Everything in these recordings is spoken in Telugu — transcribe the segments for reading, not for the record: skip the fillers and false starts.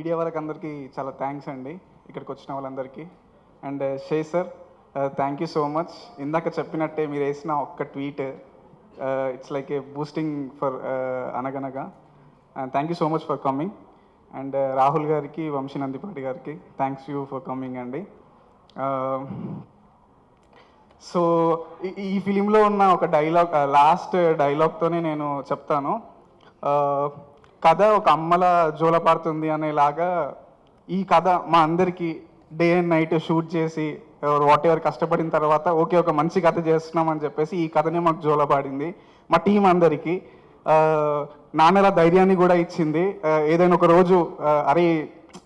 మీడియా వాళ్ళకి అందరికీ చాలా థ్యాంక్స్ అండి, ఇక్కడికి వచ్చిన వాళ్ళందరికీ. అండ్ షే sir, thank you so much. ఇందాక చెప్పినట్టే మీరు వేసిన ఒక్క tweet it's like a boosting for Anaganaga. Thank you so much for coming. And Rahul గారికి, వంశీ నందిపాటి గారికి థ్యాంక్స్ యూ ఫర్ కమింగ్ అండి. సో ఈ ఫిలింలో ఉన్న ఒక డైలాగ్, లాస్ట్ డైలాగ్తోనే నేను చెప్తాను. కథ ఒక అమ్మల జోలపాడుతుంది అనేలాగా ఈ కథ మా అందరికీ డే అండ్ నైట్ షూట్ చేసి వాట్ ఎవర్ కష్టపడిన తర్వాత ఓకే ఒక మంచి కథ చేస్తున్నామని చెప్పేసి ఈ కథనే మాకు జోలపాడింది మా టీం అందరికీ. నాన్నల ధైర్యాన్ని కూడా ఇచ్చింది. ఏదైనా ఒక రోజు అరే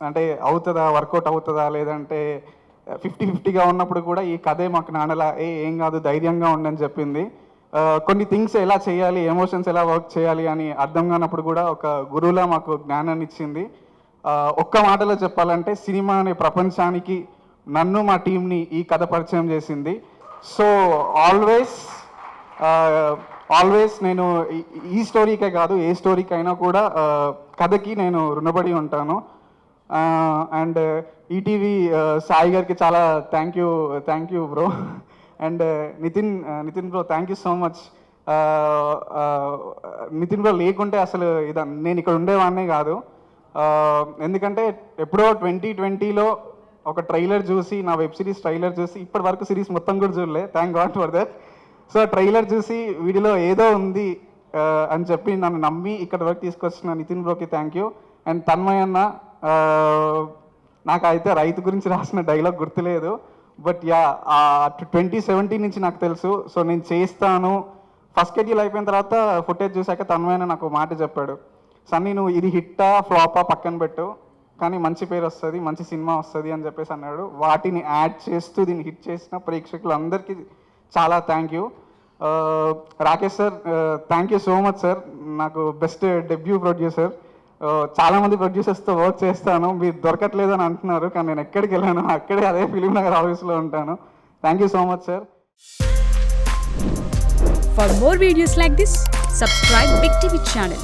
అంటే అవుతుందా, వర్కౌట్ అవుతుందా, లేదంటే 50-50గా ఉన్నప్పుడు కూడా ఈ కథే మాకు నాన్నలా ఏం కాదు ధైర్యంగా ఉండని చెప్పింది. కొన్ని థింగ్స్ ఎలా చేయాలి, ఎమోషన్స్ ఎలా వర్క్ చేయాలి అని అర్థం కానప్పుడు కూడా ఒక గురువులా మాకు జ్ఞానాన్ని ఇచ్చింది. ఒక్క మాటలో చెప్పాలంటే సినిమా అనే ప్రపంచానికి నన్ను మా టీంని ఈ కథ పరిచయం చేసింది. సో ఆల్వేస్ నేను ఈ స్టోరీకే కాదు ఏ స్టోరీకైనా కూడా కథకి నేను రుణపడి ఉంటాను. అండ్ ఈటీవీ సాయి గారికి చాలా thank you bro. And Nithin bro thank you so much. Nithin bro లేకుంటే అసలు నేను ఇక్కడ ఉండేవాడినే కాదు. ఎందుకంటే ఎప్పుడో 2020లో ఒక ట్రైలర్ చూసి, నా వెబ్ సిరీస్ ట్రైలర్ చూసి, ఇప్పటి వరకు సిరీస్ మొత్తం కూడా చూడలే, thank God for that. So trailer చూసి వీడియోలో ఏదో ఉంది అని చెప్పి నన్ను నమ్మి ఇక్కడ వరకు తీసుకొచ్చిన నితిన్ బ్రోకి థ్యాంక్ యూ. అండ్ తన్మయ్ అన్న, నాకైతే రైతు గురించి రాసిన డైలాగ్ గుర్తులేదు, బట్ యా 2017 నుంచి నాకు తెలుసు. సో నేను చేస్తాను. ఫస్ట్ షెడ్యూల్ అయిపోయిన తర్వాత ఫుటేజ్ చూశాక తన్మయ్ అన్న నాకు మాట చెప్పాడు, సన్నీ నువ్వు ఇది హిట్టా ఫ్లాపా పక్కన పెట్టు, కానీ మంచి పేరు వస్తుంది, మంచి సినిమా వస్తుంది అని చెప్పేసి అన్నాడు. వాటిని యాడ్ చేస్తూ దీన్ని హిట్ చేసిన ప్రేక్షకులందరికీ చాలా thank you. Rakesh sir thank you so much sir, నాకు బెస్ట్ డెబ్యూ ప్రొడ్యూసర్. చాలామంది ప్రొడ్యూసర్స్తో వర్క్ చేస్తాను, మీరు దొరకట్లేదు అని అంటున్నారు, కానీ నేను ఎక్కడికి వెళ్ళాను అక్కడే అదే ఫిలిం నగర్ ఆఫీస్లో ఉంటాను. Thank you so much sir. For more videos like this, subscribe Big TV channel.